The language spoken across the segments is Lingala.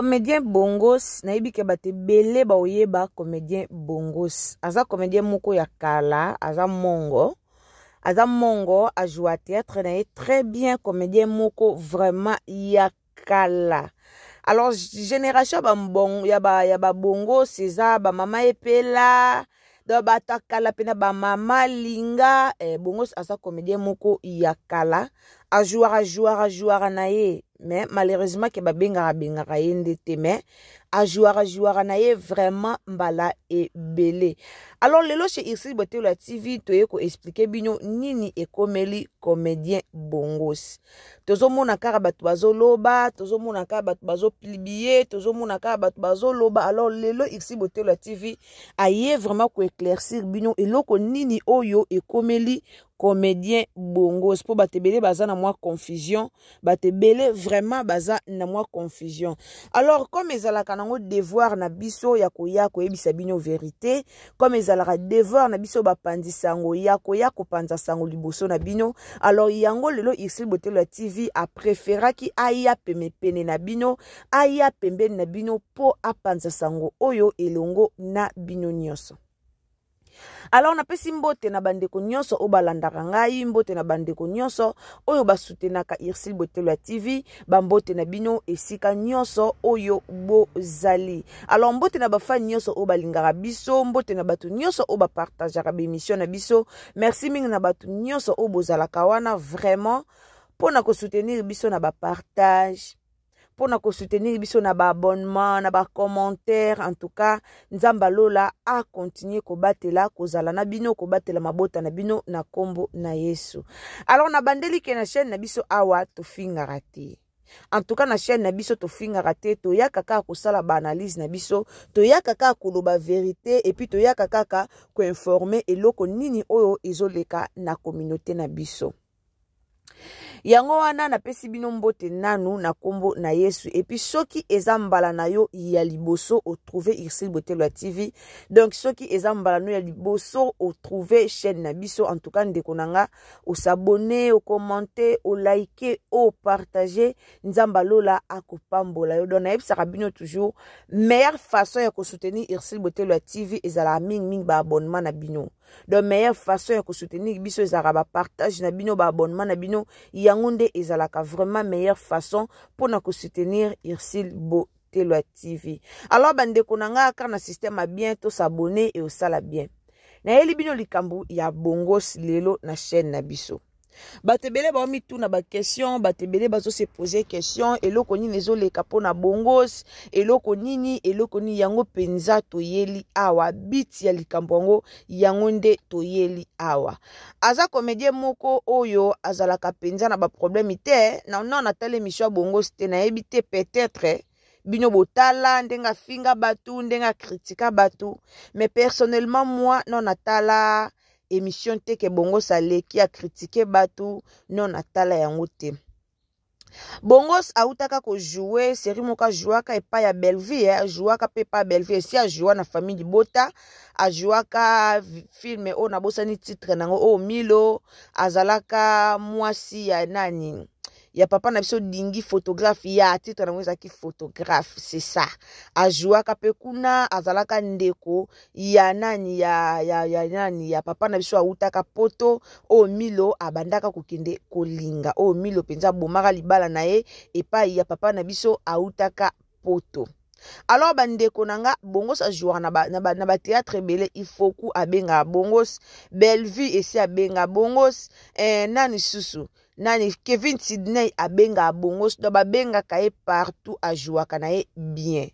Comédien Bongos na yebi ke bate bele ba oyeba comédien Bongos. Aza comédien moko ya kala, aza mongo a joué théâtre na ye très bien, comédien moko vraiment ya kala. Alors génération ya ba bongo César ba mama epela do bata kala pena ba mama linga Bongos aza comédien moko ya kala a jouer na ye. Mais malheureusement que ba benga yende te, mais a jouer na ye vraiment mbala e belé. Alors lelo chez ici bote la TV to ye ko expliquer bino nini e komeli comédien Bongos. Tozo mona kara batu bazo loba, tozo mona kara batu bazo plibier, tozo mona kara batu bazo loba. Alors lelo ici bote la TV aye vraiment ko éclaircir bino eloko nini oyo e komeli comédien Bongos pour batebele baza na moi confusion, batebele vraiment baza na moi confusion. Alors comme ezalaka nango devoir na biso ya koya ko yebisa bino vérité, comme ezalaka devoir na biso bapandisa ngo ya ko panza sango liboso na bino, alors yango lelo ici bote la TV a préféra ki aya pene na bino, aya pembeni na bino po apanza sango oyo elongo na bino nyonso. Alors na pesi mbote na bandeko nyonso o balandaka ngai, mbote na bandeko nyonso oyo basutenaka Irsil Botelwa TV, bambote na bino esika nyonso oyo bozali. Alors mbote na bafani nyonso o balingaka biso, mbote na batu nyonso o bapartageaka émission na biso. Merci mingi na batu nyonso o bozalaka wana vraiment pona ko soutenir biso na bapartage, pour na soutenir biso na ba abonnement, na ba commentaire. En tout cas, nzamba lola a continuer ko batela ko zala na bino, ko batela mabota na bino na kombo na Yesu. Alors na bandeli ke na chaîne na biso awa to finga raté. En tout cas na chaîne na biso to finga raté, to ya kaka ko sala ba analyse na biso, to ya kaka ko loba vérité et puis to ya kaka ko informer eloko nini oyo ezoleka na communauté na biso. Yango wana na pesi bino mbote nanu na kombo na Yesu. Et puis soki ezambala na yo ya liboso o trouver Irsil Botelwa TV. Donc soki ezambala no ya liboso o trouver chaîne na biso. En tout cas ndeko nanga o s'abonner, o commenter, o liker, o partager. Nzamba lola akopambola yo. Donc na yebisaka bino toujours meilleure façon ya ko soutenir Irsil Botelwa TV ezala ming ba abonnement na bino. Donc meilleure façon ya ko soutenir biso ezala ba partage na bino, ba abonnement na bino. Yangonde ezalaka vraiment meilleure façon pour na ko soutenir Irsil Botelwa TV. Alors bandeko nanga car na système a bien to s'abonner et au sala bien. Na yeli bino likambu ya Bongos lelo na chaîne na biso. Batebele ba mi tout na ba question, batebele bazo se poser question, eloko nini ezoleka pona Bongos, eloko nini yango penza to yeli awa, bit ya likambo yango yango nde to yeli awa. Aza comédien moko oyo azalaka penza na ba problème te, na tele émission Bongos te na yebi te peut-être bino botala ndenga finga batu, ndenga critika batu, mais personnellement moi non natala émission te ke Bongos aleki a critiquer batu, non atala yango te. Bongos autaka ko jouer série moka jouaka epa ya Belleville, jouaka pe pa Belleville, si a jouer na famille Bota, a jouaka film o na bosani titre nango o Milo, azalaka mwasi ya nani ya papa na biso dingi photographe ya titre na mweza ki photographe, c'est ça. A jouaka pe kuna azalaka ndeko ya nani ya papa na biso autaka poto o Milo abandaka kokende kolinga o Milo penza bomaka libala na ye epai ya papa na biso autaka poto. Alors bandeko nanga Bongos a jouer na ba théâtre belé, il faut ku abenga Bongos, Bellevue esi abenga Bongos, nani susu nani Kevin Sydney abenga Bongos, do babenga kaye partout a jouer kanaye bien.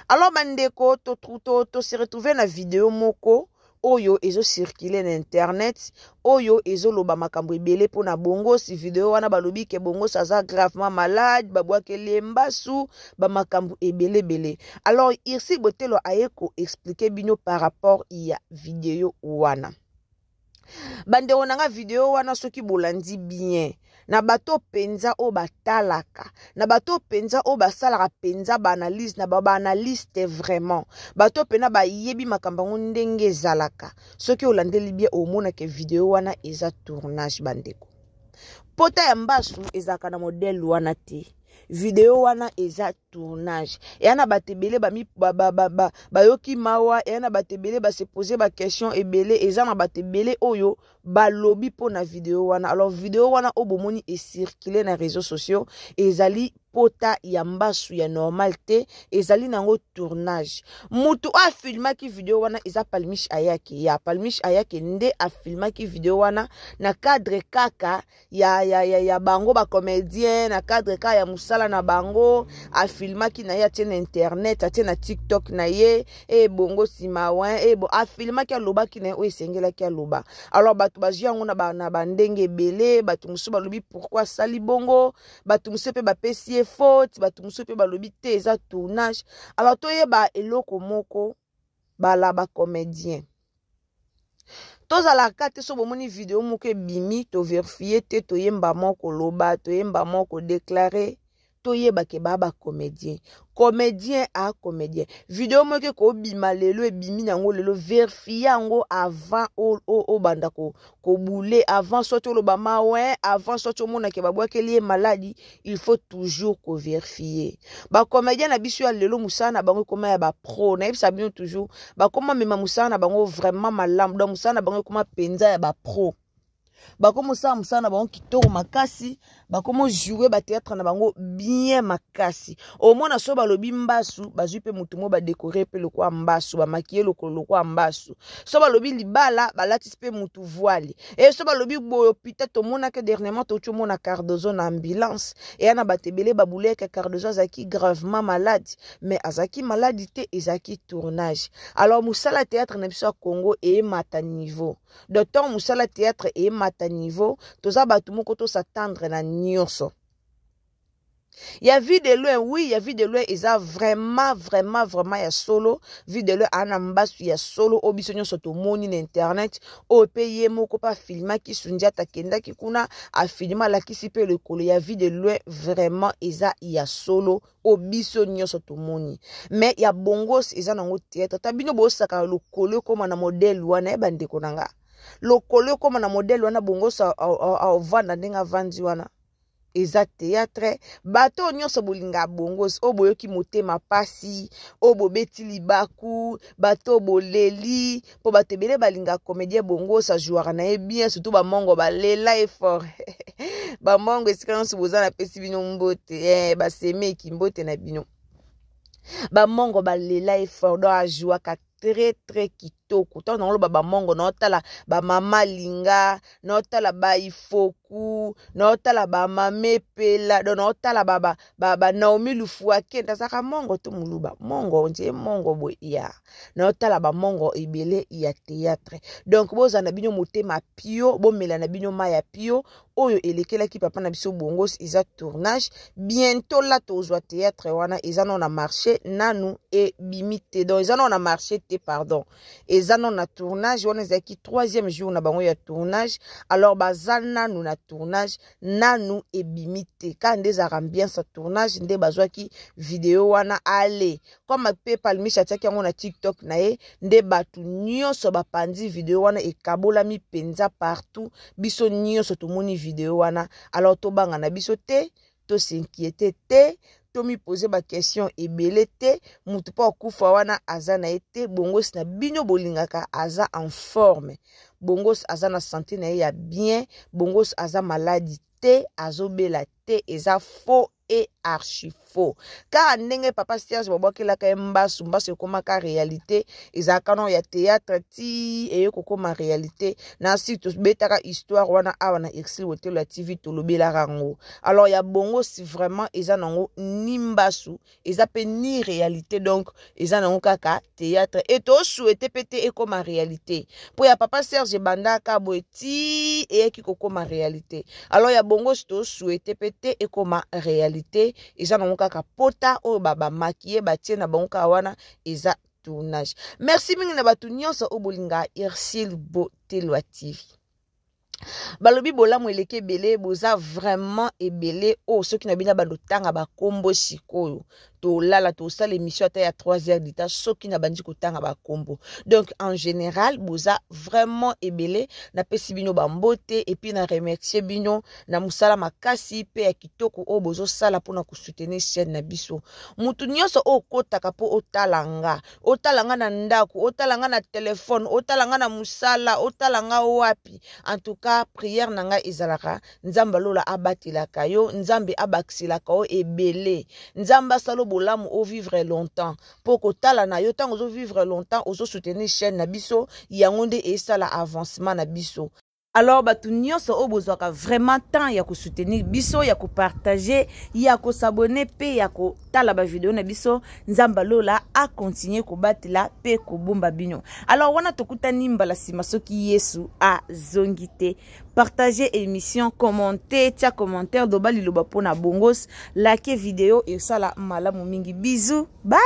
Alors bandeko to se retrouver na vidéo moko oyo ezo circuler na internet, oyo ezo loba makambo ebele pona Bongos. Vidéo wana balobi ke Bongos aza gravement malade, babwake lembasu, ba makambo ebele. Alors Irsil Botelwa ayeko expliquer bino par rapport ya vidéo wana. Bande onanga vidéo wana soki bolandi bien, na bato penza o batalaka, na bato penza o basalaka penza ba analyse na ba analyste vraiment, bato pena ba yebi makambango ndenge zalaka. Soki olandeli bien omona ke vidéo wana eza tournage bandeko. Pota ya mbasu ezaka na modèle wana te. Vidéo wana eza tournage et na batebele bayoki mawa et na batebele ba se poser ba question ebele eza na batebele oyo balobi po na vidéo wana. Alors vidéo wana obomoni e circuler na réseaux sociaux ezali pota ya mbasu ya normalité ezali nango tournage. Mutu a filma ki vidéo wana eza Palmiche Ayake. Ya Palmiche Ayake nde a filma ki vidéo wana na cadre kaka ya bango ba comédien, na cadre kaka ya musala na bango, a filma ki na ya tena internet, a tena TikTok na ye e bongo simawan e bo a filma ki aloba ki na o esengela ki aloba. Alors batu bazwi yango na bandenge belé, batu musu balobi pourquoi sali bongo, batu musu pe ba pesi faute, batu musu pe balobi te eza tournage. Alors toyeba eloko moko bala ba comédien tozalaka te so bomoni vidéo moko ebimi to vérifier te toyemba moko loba toyemba moko déclarer toyeba ke baba comédien a comédien vidéo moko ko bima lelo ebimi nango lelo vérifier yango avant o banda ko boule avant soto lo bama ouais avant soto mona ke babwa ke lié maladie il faut toujours ko vérifier ba comédien na biso ya lelo musana bango koma ya ba pro na yebisa bino toujours ba koma mema musana bango vraiment malamu donc musana bango koma penza ya ba pro bakomo sa musana bango kitoko makasi bakomo jouer ba théâtre na bango bien makasi au moins na so balobi mbasu bazui pe mutu mo ba décorer pe lokwa mbasu ba maquiller lokwa mbasu so balobi libala balati pe mutu voile et so balobi boyo peut-être mona que dernièrement to mona Cardozo na ambulance et ana batebele babule que Cardozo azaki gravement malade mais azaki maladité ezaki tournage. Alors musala théâtre na biso Congo et mata niveau d'autant musala théâtre et mata niveau toza batu moko to s'attendre na nyonso. Il y a vu de loin, oui, il y a vu de loin, ils a vraiment ya solo, vu de loin, anambasu ya solo, obisonyo soto moni na internet, o paye moko pa filma ki sunja takenda ki kuna, a filma la ki sipe le kolo, il y a vu de loin, vraiment, ils a ya solo, obisonyo soto moni. Mais il y a bongos, ils a nango théâtre, tabino bo saka le kolo comme na modèle wana, e bande konanga. Le kolo comme na modèle wana bongos a vanda ndenga vandi wana. Eza théâtre bato nyonso bolinga bongos oboyoki motema pasi obobeti libaku bato boleli po batebele balinga comédien bongos a jouer na bien surtout ba mongo balela effort ba mongo eskanso bozana pesi bino mbote ba seme ki mbote na bino ba mongo balela effort do a jouer ka très kitoko to na loba ba mongo na otala ba mama linga na otala ba ifoku na otala ba mamepela do na otala ba Naomi Lufuake ndasaka mongo to muluba mongo nje mongo bo ya na otala ba mongo ebele ya théâtre donc boza na bino motema pio bomela na bino maya pio oyo elekela ki papa na biso bongos isa tournage bientôt là tozwa théâtre wana isa non na marché nanu e bimite donc isa non na marché pardon et ça non na tournage on est qui troisième jour na bango ya tournage alors bazana nous na tournage nanu et bimite quand des arambien sa tournage nde bazwa ki vidéo wana aller comme pe Palmiche Ayake yango na TikTok na ye nde batu nyonso bapandi vidéo wana e kabola mi penza partout biso nyonso to moni vidéo wana alors to banga na biso te to s'inquiéter te to mi poser ba question ebele te mutu pa okufa wana aza na ete bongos na bino bolingaka aza en forme bongos aza na santé na ya bien bongos aza maladie te azobela te eza faux et archi faux car ndenge papa Serge babokela ka mbasu koma ka réalité ezaka non ya théâtre ti e kokoma réalité na site betaka histoire wana awana exil hotel la TV to lobela rango alors ya bongo si vraiment eza nango ni mbasu eza pe ni réalité donc eza nango kaka théâtre et to souhaiter pété et comme réalité pour ya papa Serge bandaka boeti et ki kokoma réalité alors ya bongo to souhaiter pété et comme réalité eza nango kaka pota o baba maquiller batie na bango wana eza tournage. Merci mingi na batu nyonso o bolinga Irsil Botelwa TV. Balobi bolamu eleke belé boza vraiment ebele o ceux qui na bina bando tanga ba kombo sikoyo to lala to ça l'émission à 3 heures d'ita soki na bandi kotanga ba kombo. Donc en général boza vraiment ebele na pesi bino ba mbote et puis na remercier bino na musala makasi pe ya kitoko o bozo sala pona ko soutenir chaîne na biso. Mutu nyonso o kotaka po otalanga na ndako otalanga na téléphone otalanga na musala otalanga wapi. En tout cas prière nanga ezalaka nzamba lola abatilaka yo nzambe abaksilaka o ebele nzamba salo bolamu o vivre longtemps poko tala na yo tango zo vivre longtemps ozo soutenir chaîne na biso yangonde e sala avancement na biso. Alors batu nyonso o bozwaka vraiment temps ya ko soutenir biso ya ko partager ya ko s'abonner pe ya ko tala ba vidéo na biso nzamba lola a continuer ko batela pe ko bomba bino. Alors wana tokutani mbala sima soki Yesu a zongite partager émission commenter tia commentaire do bali loba pona bongos like vidéo et sala malamu mingi bisous bye.